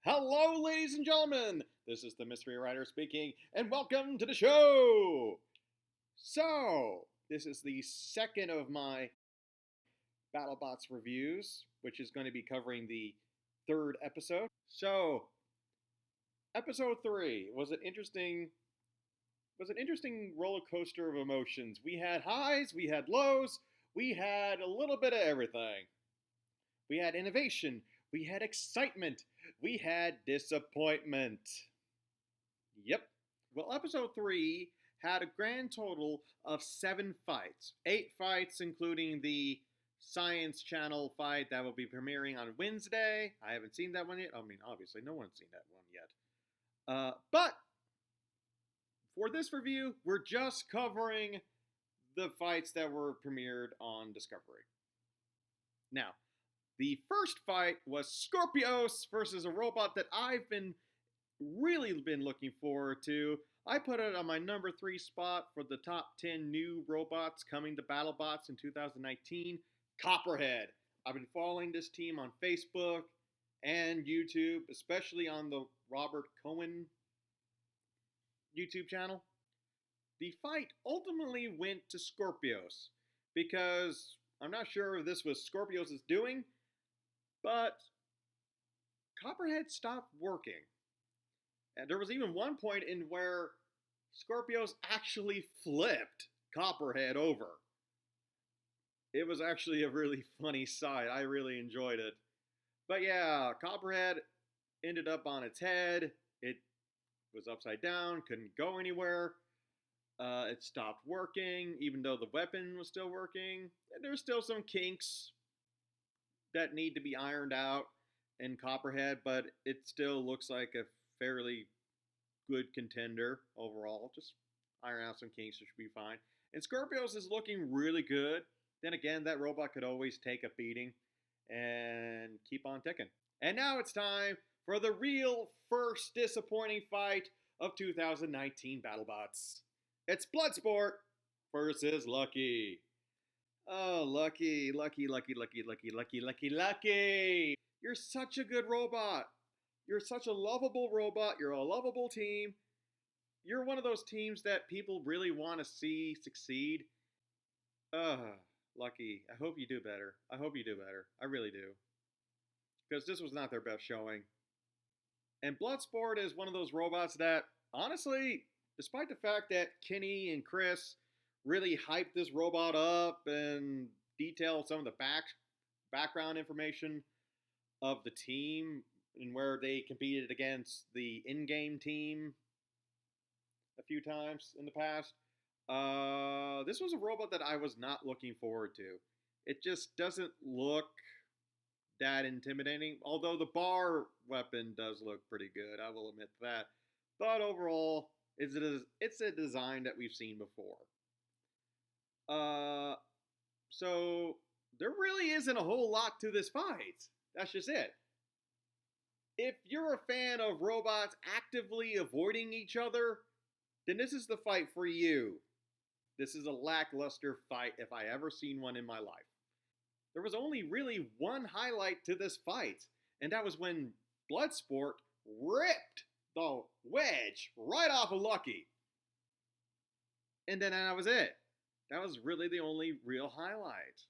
Hello, ladies and gentlemen. This is the Mystery Writer speaking, and welcome to the show. This is the second of my Battlebots reviews, which is going to be covering the third episode. Episode 3 was an interesting roller coaster of emotions. We had highs, we had lows, we had a little bit of everything. We had innovation, we had excitement, we had disappointment. Yep. Well, episode 3 had a grand total of 7 fights. 8 fights, including the Science Channel fight that will be premiering on Wednesday. I haven't seen that one yet. I mean, obviously, no one's seen that one yet. But for this review, we're just covering the fights that were premiered on Discovery. Now, the first fight was Scorpios versus a robot that I've really been looking forward to. I put it on my number 3 spot for the top 10 new robots coming to Battlebots in 2019, Copperhead. I've been following this team on Facebook and YouTube, especially on the Robert Cohen YouTube channel. The fight ultimately went to Scorpios because I'm not sure if this was Scorpios' doing, but Copperhead stopped working. And there was even one point in where Scorpios actually flipped Copperhead over. It was actually a really funny sight. I really enjoyed it. But yeah, Copperhead ended up on its head. It was upside down, couldn't go anywhere. It stopped working, even though the weapon was still working. And there's still some kinks that need to be ironed out in Copperhead, but it still looks like a fairly good contender overall. Just iron out some kinks, it should be fine. And Scorpios is looking really good. Then again, that robot could always take a beating and keep on ticking. And now it's time for the real first disappointing fight of 2019 Battlebots. It's Bloodsport versus Lucky. Oh, Lucky. You're such a good robot. You're such a lovable robot. You're a lovable team. You're one of those teams that people really want to see succeed. Lucky. I hope you do better. I really do. Because this was not their best showing. And Bloodsport is one of those robots that, honestly, despite the fact that Kenny and Chris really hyped this robot up and detailed some of the background information of the team and where they competed against the in-game team a few times in the past, this was a robot that I was not looking forward to. It just doesn't look that intimidating, although the bar weapon does look pretty good, I will admit that. But overall, it's a design that we've seen before. So there really isn't a whole lot to this fight. That's just it. If you're a fan of robots actively avoiding each other, then this is the fight for you. This is a lackluster fight if I ever seen one in my life. There was only really one highlight to this fight, and that was when Bloodsport ripped the wedge right off of Lucky. And then that was it. That was really the only real highlight.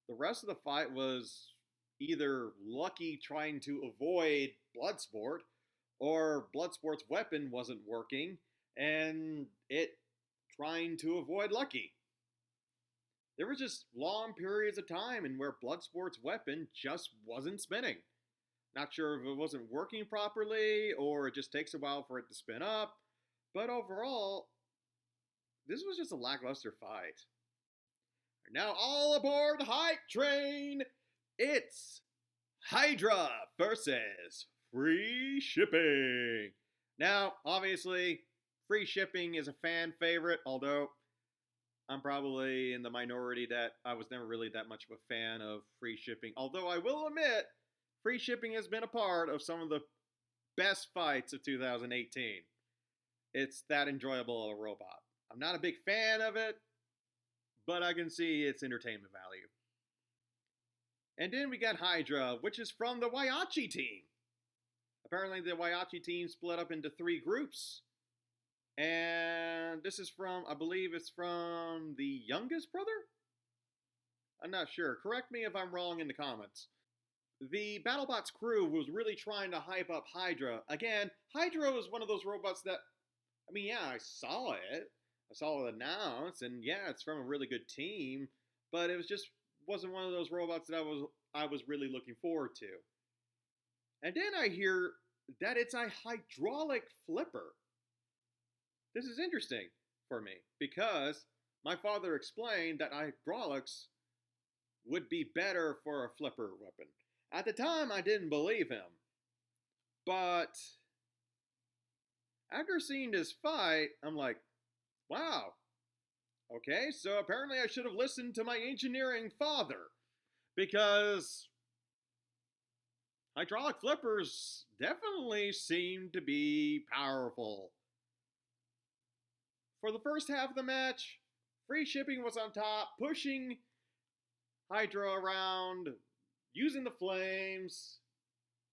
The rest of the fight was either Lucky trying to avoid Bloodsport, or Bloodsport's weapon wasn't working, and it trying to avoid Lucky. There were just long periods of time in where Bloodsport's weapon just wasn't spinning. Not sure if it wasn't working properly, or it just takes a while for it to spin up, but overall, this was just a lackluster fight. Now all aboard the hype train! It's Hydra versus free shipping. Now, obviously, free shipping is a fan favorite, although I'm probably in the minority that I was never really that much of a fan of free shipping. Although I will admit, free shipping has been a part of some of the best fights of 2018. It's that enjoyable of a robot. I'm not a big fan of it, but I can see its entertainment value. And then we got Hydra, which is from the Waiachi team. Apparently, the Waiachi team split up into 3 groups. And this is from, I believe it's from the youngest brother? I'm not sure. Correct me if I'm wrong in the comments. The Battlebots crew was really trying to hype up Hydra. Again, Hydra is one of those robots that, I mean, yeah, I saw it. I saw it announced, and yeah, it's from a really good team, but it was just wasn't one of those robots that I was really looking forward to. And then I hear that it's a hydraulic flipper. This is interesting for me because my father explained that hydraulics would be better for a flipper weapon. At the time, I didn't believe him. But after seeing this fight, I'm like, wow. Okay, so apparently I should have listened to my engineering father because hydraulic flippers definitely seem to be powerful. For the first half of the match, free shipping was on top, pushing Hydra around, using the flames,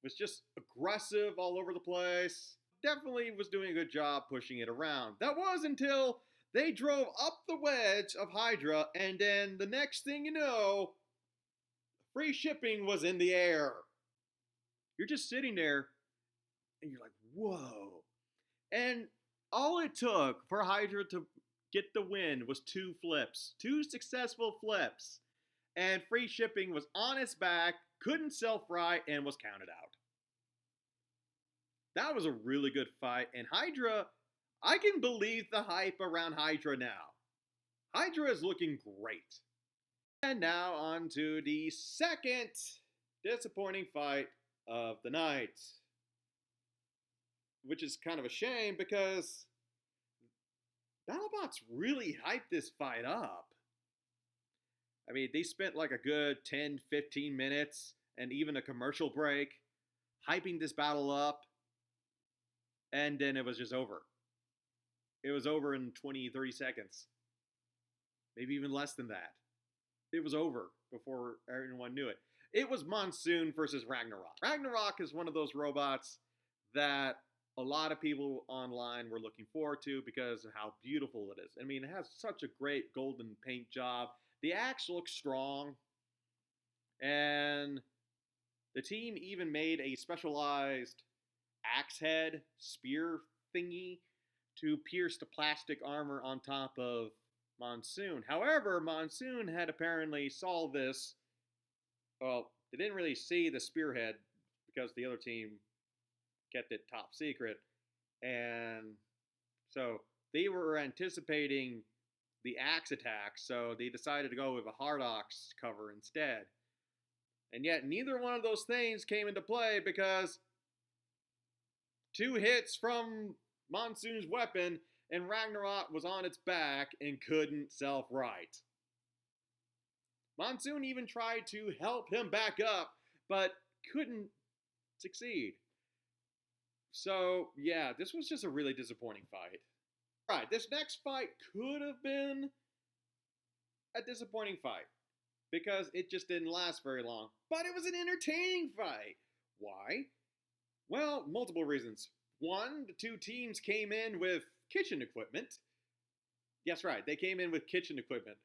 was just aggressive all over the place. Definitely was doing a good job pushing it around. That was until they drove up the wedge of Hydra, and then the next thing you know, free shipping was in the air. You're just sitting there, and you're like, whoa. And all it took for Hydra to get the win was 2 flips. 2 successful flips. And free shipping was on its back, couldn't self-right, and was counted out. That was a really good fight, and Hydra, I can believe the hype around Hydra now. Hydra is looking great. And now on to the second disappointing fight of the night. Which is kind of a shame because Battlebots really hyped this fight up. I mean, they spent like a good 10, 15 minutes and even a commercial break hyping this battle up. And then it was just over. It was over in 20, 30 seconds. Maybe even less than that. It was over before everyone knew it. It was Monsoon versus Ragnarok. Ragnarok is one of those robots that a lot of people online were looking forward to because of how beautiful it is. I mean, it has such a great golden paint job. The axe looks strong. And the team even made a specialized axe head spear thingy to pierce the plastic armor on top of Monsoon. However, Monsoon had apparently solved this. Well, they didn't really see the spearhead because the other team kept it top secret. And so they were anticipating the axe attack, so they decided to go with a hard ox cover instead. And yet neither one of those things came into play because 2 hits from Monsoon's weapon and Ragnarok was on its back and couldn't self-right. Monsoon even tried to help him back up, but couldn't succeed. So, yeah, this was just a really disappointing fight. Alright, this next fight could have been a disappointing fight because it just didn't last very long. But it was an entertaining fight. Why? Well, multiple reasons. One, the 2 teams came in with kitchen equipment. Yes, right, they came in with kitchen equipment.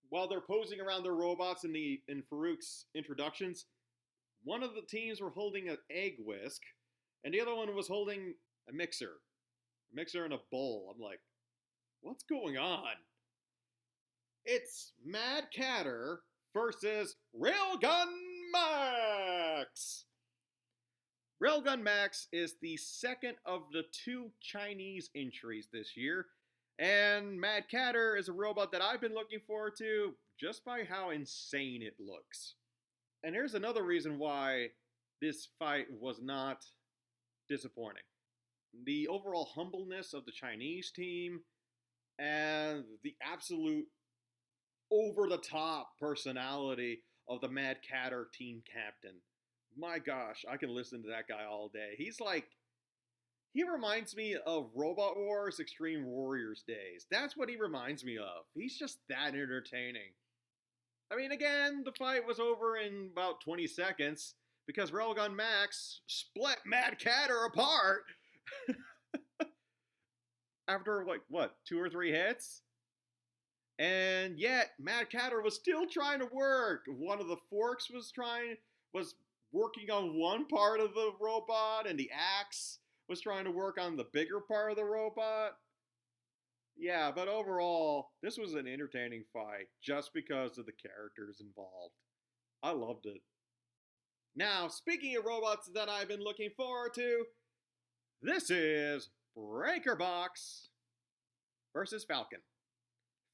While they're posing around their robots in Farouk's introductions, one of the teams were holding an egg whisk, and the other one was holding a mixer. A mixer and a bowl. I'm like, what's going on? It's Mad Catter versus Railgun Max! Railgun Max is the second of the 2 Chinese entries this year, and Mad Catter is a robot that I've been looking forward to just by how insane it looks. And here's another reason why this fight was not disappointing. The overall humbleness of the Chinese team and the absolute over-the-top personality of the Mad Catter team captain. My gosh, I can listen to that guy all day. He reminds me of Robot Wars Extreme Warriors days. That's what he reminds me of. He's just that entertaining. I mean, again, the fight was over in about 20 seconds because Railgun Max split Mad Catter apart after like what, 2 or 3 hits? And yet Mad Catter was still trying to work. One of the forks was working on one part of the robot, and the axe was trying to work on the bigger part of the robot. Yeah, but overall, this was an entertaining fight just because of the characters involved. I loved it. Now, speaking of robots that I've been looking forward to, this is Breaker Box versus Falcon.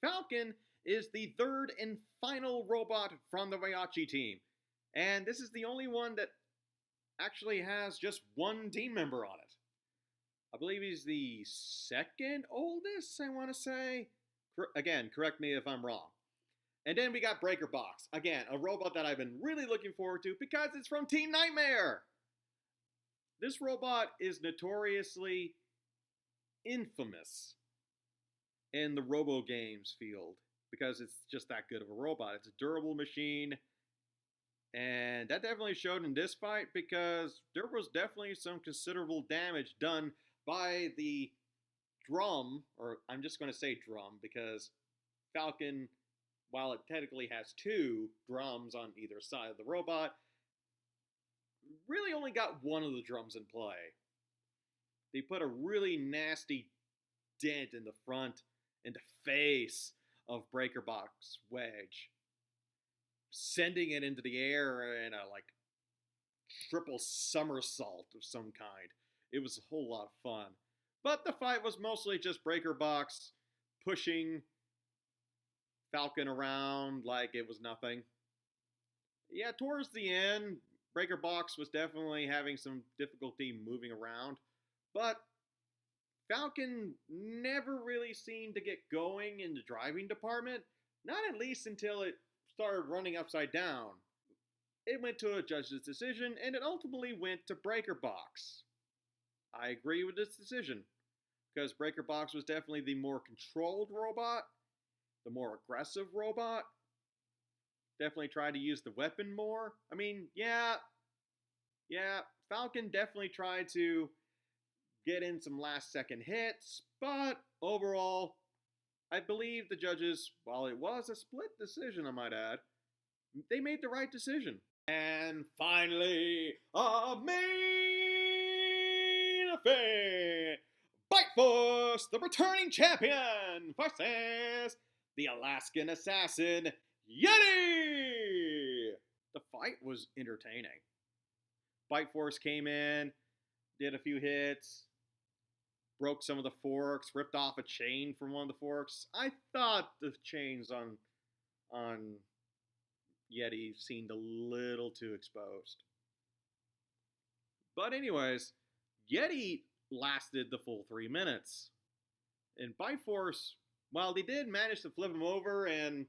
Falcon is the third and final robot from the Waiachi team, and this is the only one that actually has just one team member on it. I believe he's the second oldest, I want to say. Again, correct me if I'm wrong. And then we got Breaker Box. Again, a robot that I've been really looking forward to because it's from Team Nightmare. This robot is notoriously infamous in the robo games field because it's just that good of a robot. It's a durable machine. And that definitely showed in this fight because there was definitely some considerable damage done by the drum, or I'm just going to say drum because Falcon, while it technically has 2 drums on either side of the robot, really only got one of the drums in play. They put a really nasty dent in the front and the face of Breaker Box Wedge, sending it into the air in a like triple somersault of some kind. It was a whole lot of fun. But the fight was mostly just Breaker Box pushing Falcon around like it was nothing. Yeah, towards the end, Breaker Box was definitely having some difficulty moving around. But Falcon never really seemed to get going in the driving department. Not at least until it started running upside down. It went to a judge's decision, and it ultimately went to Breaker Box. I agree with this decision, because Breaker Box was definitely the more controlled robot, the more aggressive robot. Definitely tried to use the weapon more. I mean, yeah, Falcon definitely tried to get in some last-second hits, but overall, I believe the judges, while it was a split decision, I might add, they made the right decision. And finally, a main event! Bite Force, the returning champion, versus the Alaskan assassin, Yeti! The fight was entertaining. Bite Force came in, did a few hits, broke some of the forks, ripped off a chain from one of the forks. I thought the chains on Yeti seemed a little too exposed. But anyways, Yeti lasted the full 3 minutes. And Bite Force, while they did manage to flip him over, and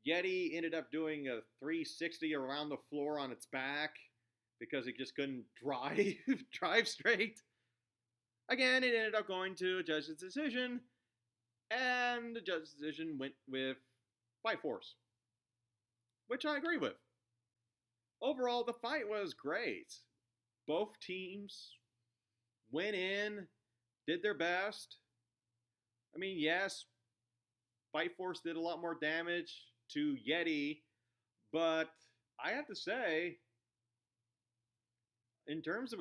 Yeti ended up doing a 360 around the floor on its back because it just couldn't drive straight. Again, it ended up going to a judge's decision, and the judge's decision went with Bite Force, which I agree with. Overall, the fight was great. Both teams went in, did their best. I mean, yes, Bite Force did a lot more damage to Yeti, but I have to say, in terms of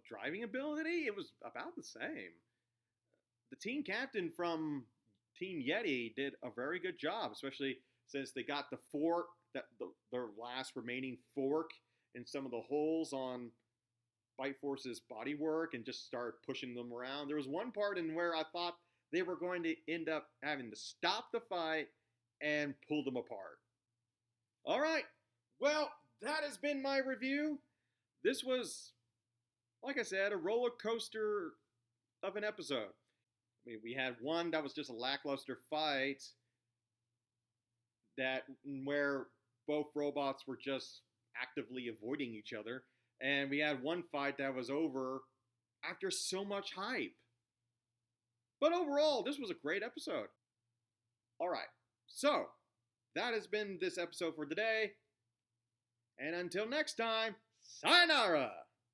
driving ability, it was about the same. The team captain from Team Yeti did a very good job, especially since they got the fork, their last remaining fork, in some of the holes on Bite Force's bodywork, and just started pushing them around. There was one part in where I thought they were going to end up having to stop the fight and pull them apart. All right, well, that has been my review. This was, like I said, a roller coaster of an episode. I mean, we had one that was just a lackluster fight where both robots were just actively avoiding each other. And we had one fight that was over after so much hype. But overall, this was a great episode. All right, so that has been this episode for today. And until next time, Sayonara!